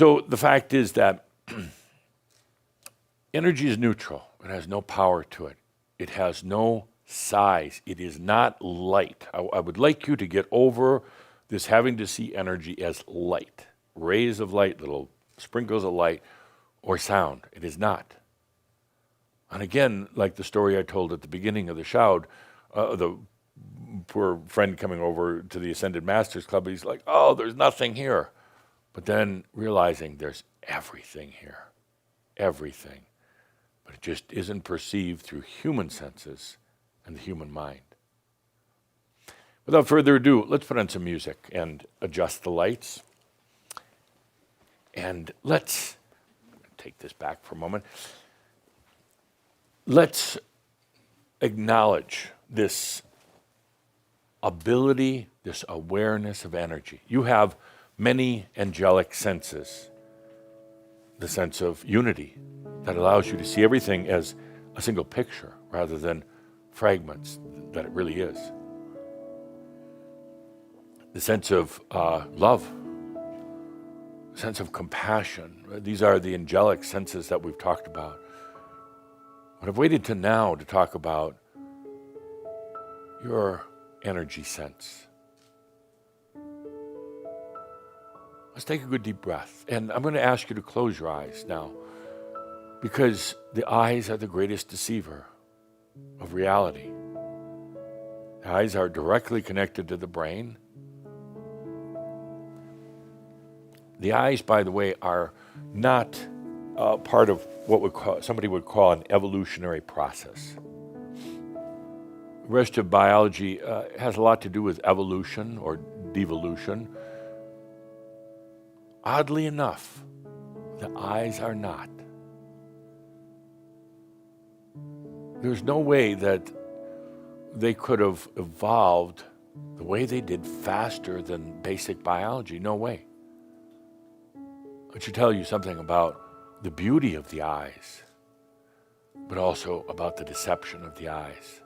So the fact is that energy is neutral. It has no power to it. It has no size. It is not light. I would like you to get over this having to see energy as light. Rays of light, little sprinkles of light, or sound. It is not. And again, like the story I told at the beginning of the shroud, the poor friend coming over to the Ascended Masters Club, he's like, oh, there's nothing here. But then realizing there's everything here. Everything. But it just isn't perceived through human senses and the human mind. Without further ado, let's put on some music and adjust the lights. And let's take this back for a moment. Let's acknowledge this ability, this awareness of energy. You have many angelic senses. The sense of unity that allows you to see everything as a single picture rather than fragments that it really is. The sense of love, the sense of compassion. These are the angelic senses that we've talked about. But I've waited to now to talk about your energy sense. Let's take a good deep breath. And I'm going to ask you to close your eyes now, because the eyes are the greatest deceiver of reality. The eyes are directly connected to the brain. The eyes, by the way, are not part of what somebody would call an evolutionary process. The rest of biology has a lot to do with evolution or devolution. Oddly enough, the eyes are not. There's no way that they could have evolved the way they did faster than basic biology. No way. I should tell you something about the beauty of the eyes, but also about the deception of the eyes.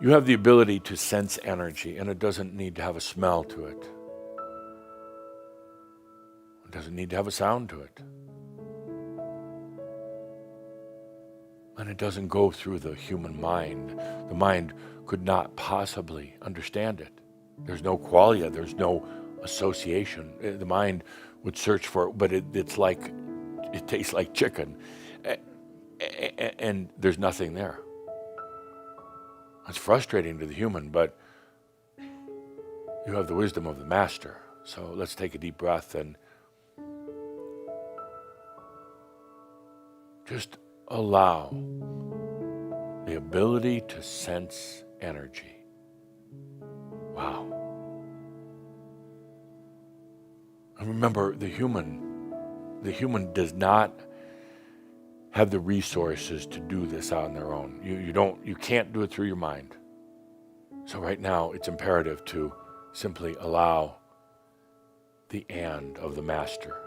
You have the ability to sense energy, and it doesn't need to have a smell to it. It doesn't need to have a sound to it. And it doesn't go through the human mind. The mind could not possibly understand it. There's no qualia, there's no association. The mind would search for it, but it's like, it tastes like chicken. And there's nothing there. It's frustrating to the human, but you have the wisdom of the master. So let's take a deep breath and just allow the ability to sense energy. Wow. And remember, the human does not have the resources to do this on their own. You can't do it through your mind. So right now, it's imperative to simply allow the and of the master.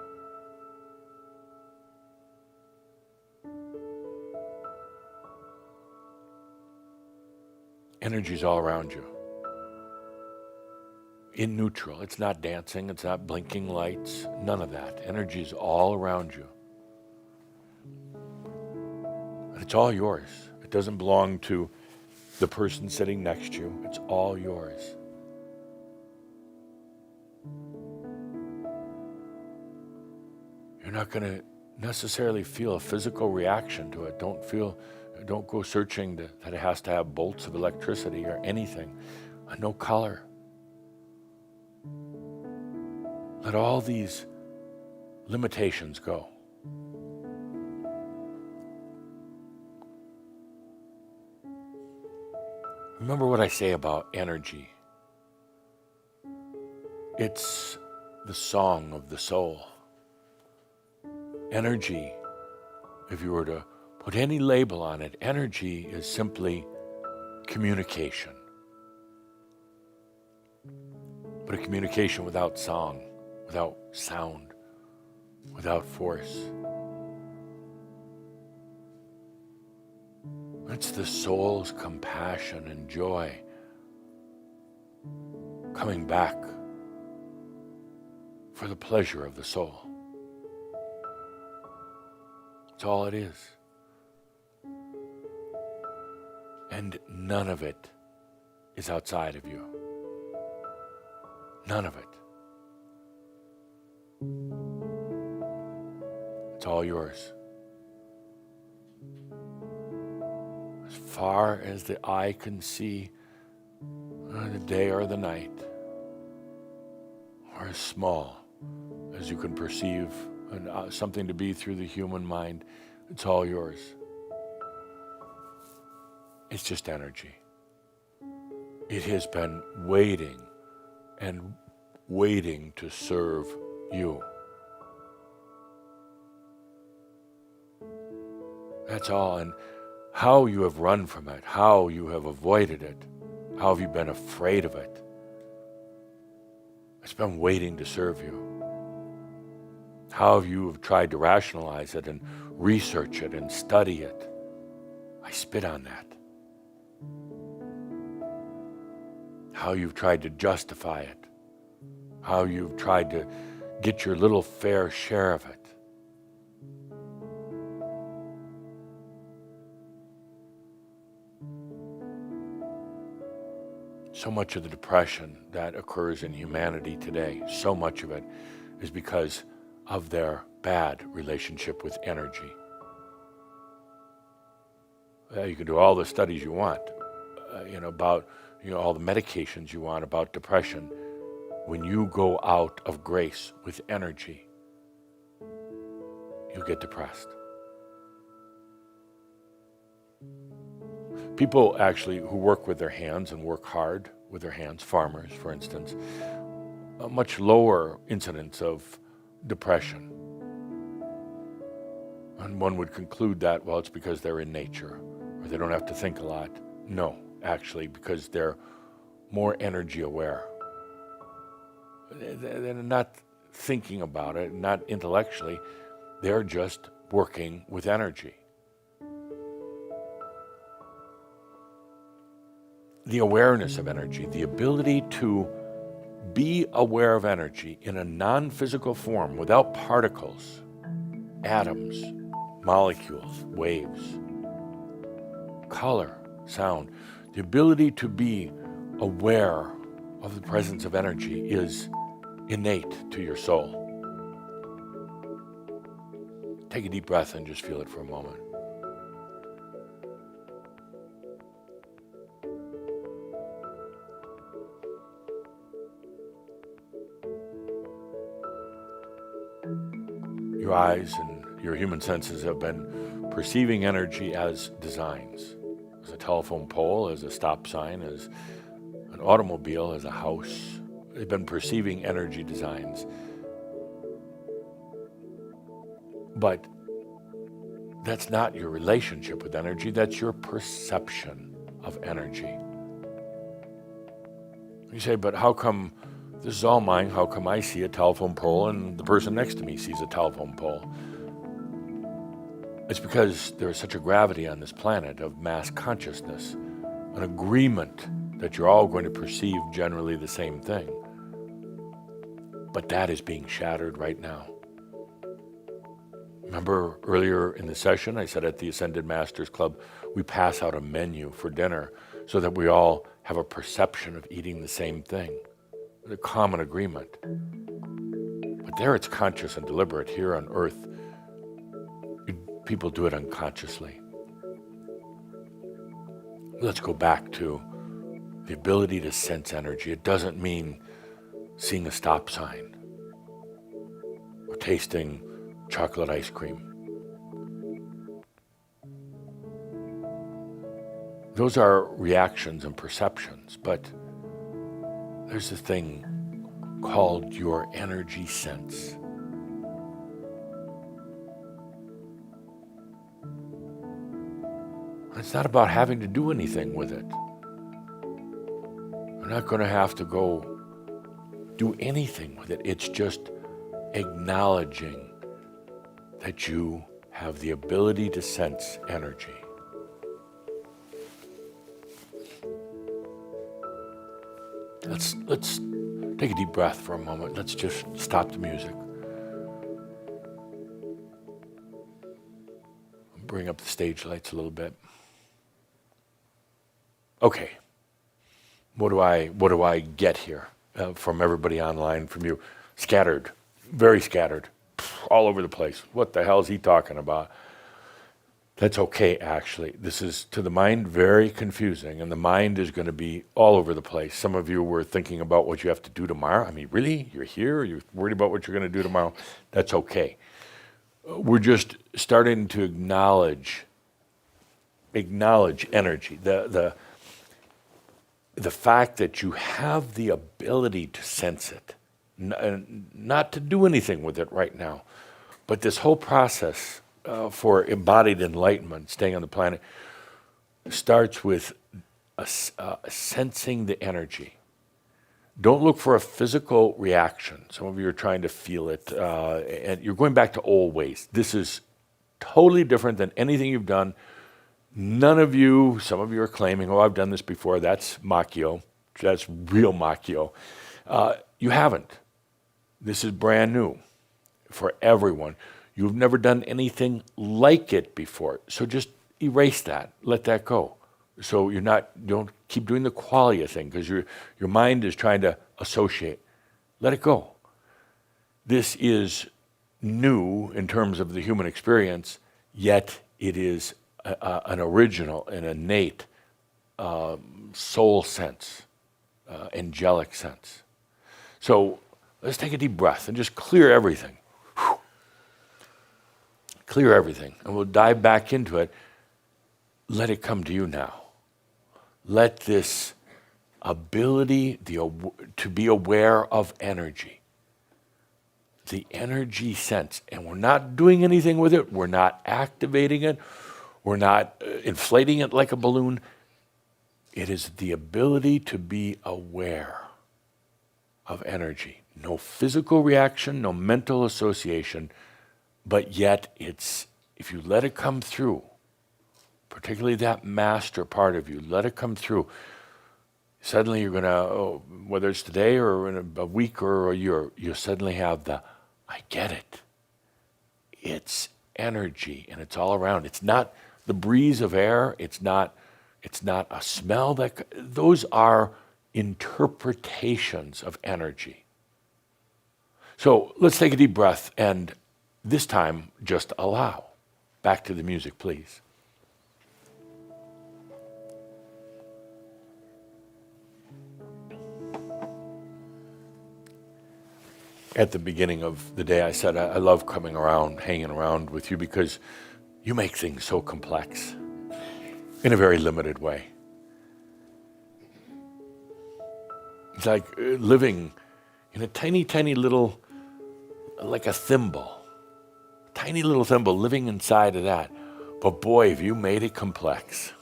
Energy's all around you. In neutral. It's not dancing, it's not blinking lights, none of that. Energy's all around you. And it's all yours. It doesn't belong to the person sitting next to you. It's all yours. You're not going to necessarily feel a physical reaction to it. Don't go searching that it has to have bolts of electricity or anything. No color. Let all these limitations go. Remember what I say about energy. It's the song of the soul. Energy, if you were to put any label on it, energy is simply communication. But a communication without song, without sound, without force. It's the soul's compassion and joy coming back for the pleasure of the soul. That's all it is. And none of it is outside of you. None of it. It's all yours. As far as the eye can see, the day or the night, or as small as you can perceive something to be through the human mind, it's all yours. It's just energy. It has been waiting and waiting to serve you. That's all. And how you have run from it, how you have avoided it, how have you been afraid of it? It's been waiting to serve you. How have you tried to rationalize it and research it and study it? I spit on that. How you've tried to justify it. How you've tried to get your little fair share of it. So much of the depression that occurs in humanity today, so much of it is because of their bad relationship with energy. You can do all the studies you want, about all the medications you want about depression. When you go out of grace with energy, you get depressed. People actually who work with their hands and work hard with their hands, farmers, for instance, a much lower incidence of depression. And one would conclude that, well, it's because they're in nature, or they don't have to think a lot. No, actually, because they're more energy aware. They're not thinking about it, not intellectually. They're just working with energy. The awareness of energy, the ability to be aware of energy in a non-physical form without particles, atoms, molecules, waves, color, sound. The ability to be aware of the presence of energy is innate to your soul. Take a deep breath and just feel it for a moment. Your eyes and your human senses have been perceiving energy as designs, as a telephone pole, as a stop sign, as an automobile, as a house. They've been perceiving energy designs. But that's not your relationship with energy, that's your perception of energy. You say, but how come this is all mine? How come I see a telephone pole and the person next to me sees a telephone pole? It's because there is such a gravity on this planet of mass consciousness, an agreement that you're all going to perceive generally the same thing. But that is being shattered right now. Remember earlier in the session, I said at the Ascended Masters Club, we pass out a menu for dinner so that we all have a perception of eating the same thing. A common agreement. But there it's conscious and deliberate. Here on earth, people do it unconsciously. Let's go back to the ability to sense energy. It doesn't mean seeing a stop sign or tasting chocolate ice cream. Those are reactions and perceptions, but there's a thing called your energy sense. It's not about having to do anything with it. You're not going to have to go do anything with it. It's just acknowledging that you have the ability to sense energy. Let's Take a deep breath for a moment. Let's just stop the music. Bring up the stage lights a little bit. Okay. What do I get here from everybody online, from you? Scattered, very scattered, all over the place. What the hell is he talking about? That's okay, actually. This is, to the mind, very confusing, and the mind is going to be all over the place. Some of you were thinking about what you have to do tomorrow. I mean, really? You're here? You're worried about what you're going to do tomorrow? That's okay. We're just starting to acknowledge energy, the fact that you have the ability to sense it, not to do anything with it right now, but this whole process for embodied enlightenment, staying on the planet, starts with sensing the energy. Don't look for a physical reaction. Some of you are trying to feel it, and you're going back to old ways. This is totally different than anything you've done. None of you, some of you are claiming, oh, I've done this before. That's Makio. That's real Makio. You haven't. This is brand new for everyone. You've never done anything like it before. So just erase that. Let that go. So don't keep doing the qualia thing because your mind is trying to associate. Let it go. This is new in terms of the human experience, yet it is an original, an innate soul sense, angelic sense. So let's take a deep breath and just clear everything. Whew. Clear everything. And we'll dive back into it. Let it come to you now. Let this ability to be aware of energy, the energy sense, and we're not doing anything with it, we're not activating it, we're not inflating it like a balloon. It is the ability to be aware of energy. No physical reaction, no mental association, but yet if you let it come through, particularly that master part of you, let it come through. Suddenly you're going to, whether it's today or in a week or a year, you suddenly have I get it. It's energy and it's all around. It's not the breeze of air. It's not a smell. Those are interpretations of energy. So let's take a deep breath and this time just allow. Back to the music, please. At the beginning of the day, I said, I love coming around, hanging around with you because you make things so complex in a very limited way. It's like living in a tiny, tiny little, like a thimble, tiny little thimble living inside of that. But boy, have you made it complex.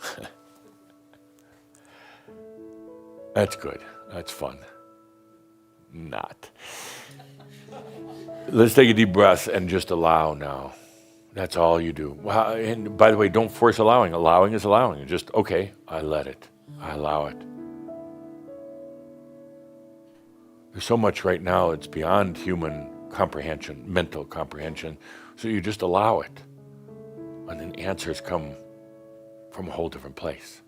That's good. That's fun. Not. Let's take a deep breath and just allow now. That's all you do. And by the way, don't force allowing. Allowing is allowing. Just, okay, I let it. I allow it. There's so much right now, it's beyond human comprehension, mental comprehension. So you just allow it. And then answers come from a whole different place.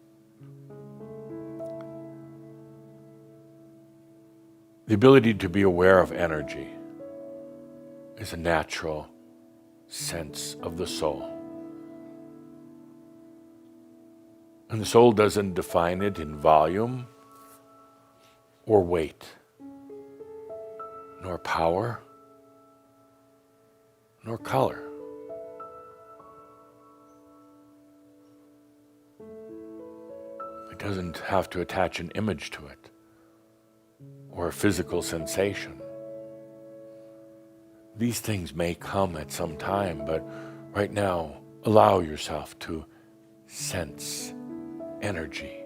The ability to be aware of energy is a natural sense of the soul. And the soul doesn't define it in volume or weight, nor power, nor color. It doesn't have to attach an image to it or a physical sensation. These things may come at some time, but right now, allow yourself to sense energy.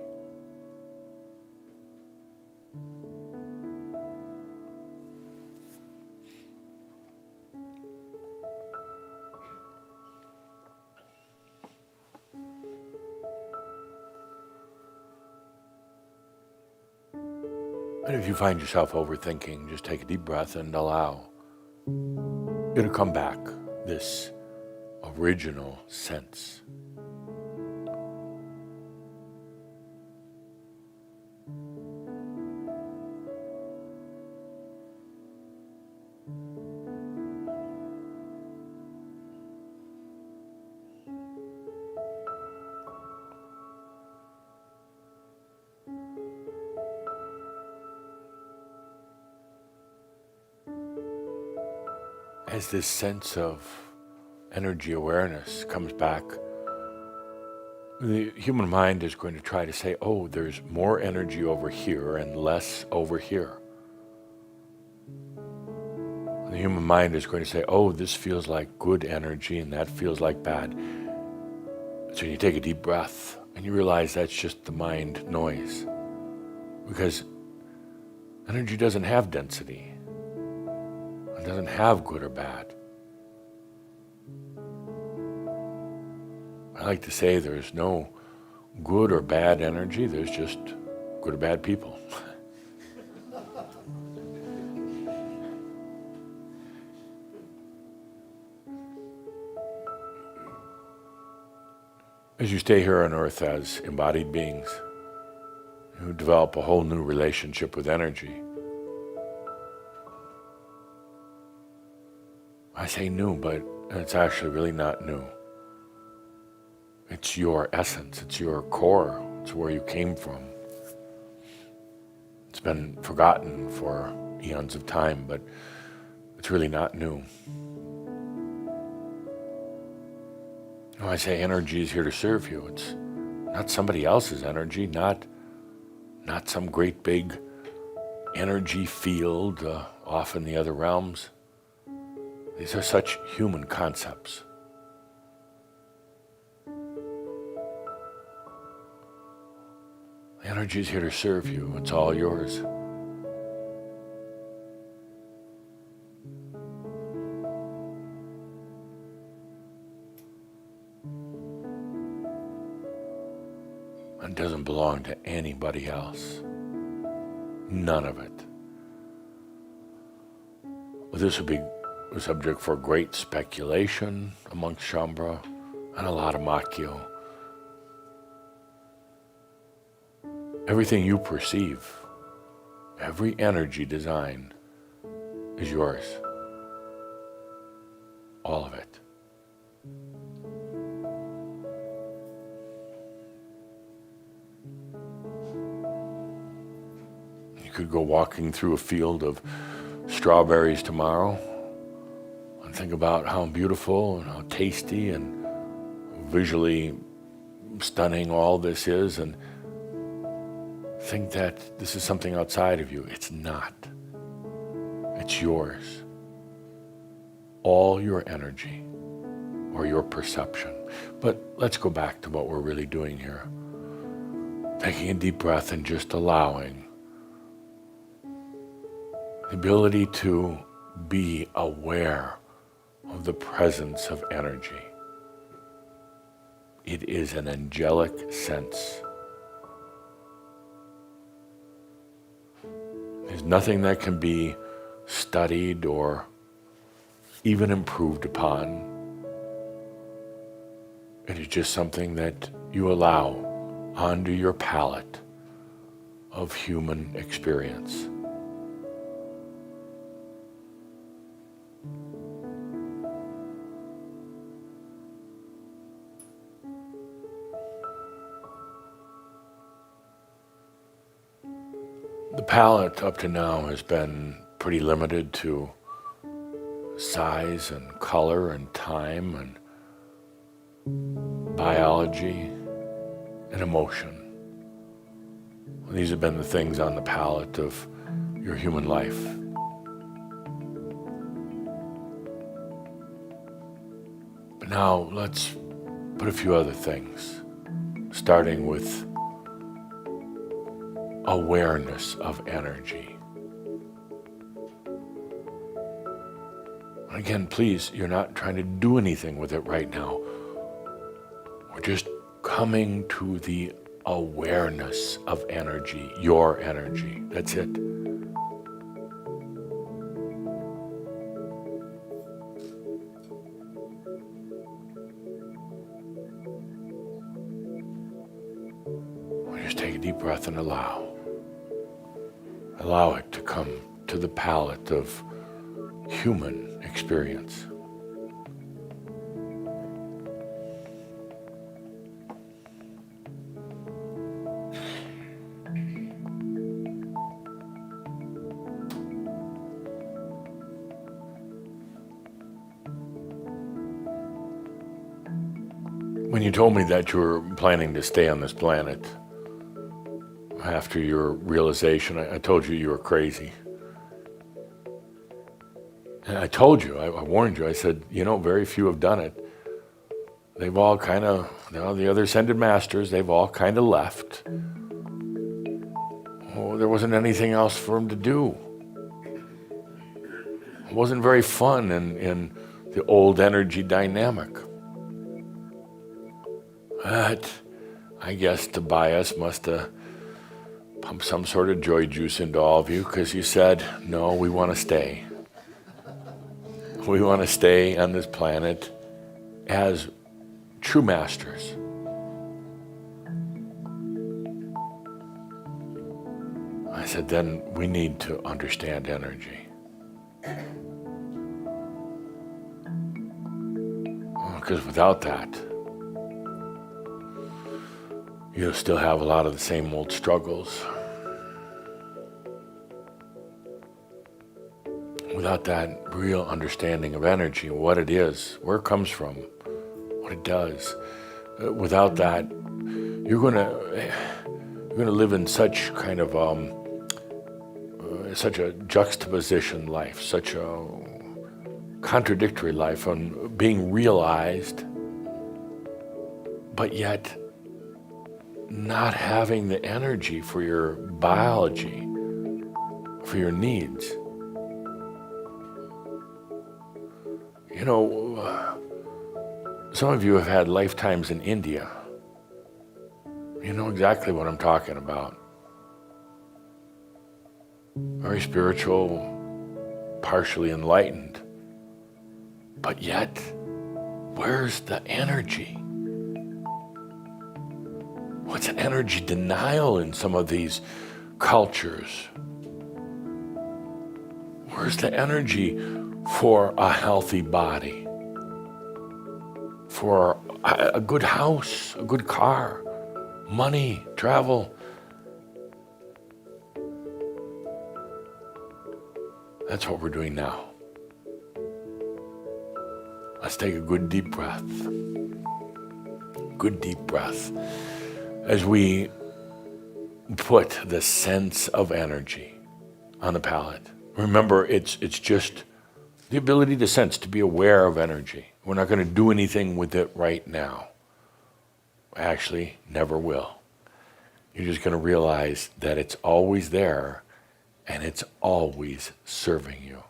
And if you find yourself overthinking, just take a deep breath and allow it to come back, this original sense. As this sense of energy awareness comes back, the human mind is going to try to say, oh, there's more energy over here and less over here. The human mind is going to say, oh, this feels like good energy and that feels like bad. So you take a deep breath and you realize that's just the mind noise. Because energy doesn't have density. It doesn't have good or bad. I like to say there's no good or bad energy, there's just good or bad people. As you stay here on earth as embodied beings who develop a whole new relationship with energy, I say new, but it's actually really not new. It's your essence, it's your core, it's where you came from. It's been forgotten for eons of time, but it's really not new. When I say energy is here to serve you, it's not somebody else's energy, not some great big energy field off in the other realms. These are such human concepts. The energy is here to serve you. It's all yours. It doesn't belong to anybody else. None of it. Well, this would be a subject for great speculation amongst Shambra and a lot of Makyo. Everything you perceive, every energy design is yours. All of it. You could go walking through a field of strawberries tomorrow and think about how beautiful and how tasty and visually stunning all this is, and think that this is something outside of you. It's not. It's yours. All your energy or your perception. But let's go back to what we're really doing here. Taking a deep breath and just allowing the ability to be aware of the presence of energy. It is an angelic sense. There's nothing that can be studied or even improved upon. It is just something that you allow onto your palette of human experience. The palette up to now has been pretty limited to size and color and time and biology and emotion. These have been the things on the palette of your human life. But now let's put a few other things, starting with awareness of energy. Again, please, you're not trying to do anything with it right now. We're just coming to the awareness of energy, your energy. That's it. deep breath and allow. Allow it to come to the palette of human experience. When you told me that you were planning to stay on this planet after your realization, I told you were crazy. And I told you, I warned you, I said, very few have done it. They've all kind of, the other ascended masters, they've all kind of left. Oh, there wasn't anything else for them to do. It wasn't very fun in the old energy dynamic. But I guess Tobias must have pumped some sort of joy juice into all of you because you said, no, we want to stay. We want to stay on this planet as true masters. I said, then we need to understand energy. Because without that, you'll still have a lot of the same old struggles. Without that real understanding of energy, what it is, where it comes from, what it does, without that, you're going to live in such kind of such a juxtaposition life, such a contradictory life on being realized, but yet not having the energy for your biology, for your needs. Some of you have had lifetimes in India. You know exactly what I'm talking about. Very spiritual, partially enlightened. But yet, where's the energy? What's an energy denial in some of these cultures? Where's the energy for a healthy body? For a good house, a good car, money, travel? That's what we're doing now. Let's take a good deep breath. Good deep breath. As we put the sense of energy on the palette. Remember, it's just the ability to sense, to be aware of energy. We're not going to do anything with it right now. Actually, never will. You're just going to realize that it's always there and it's always serving you.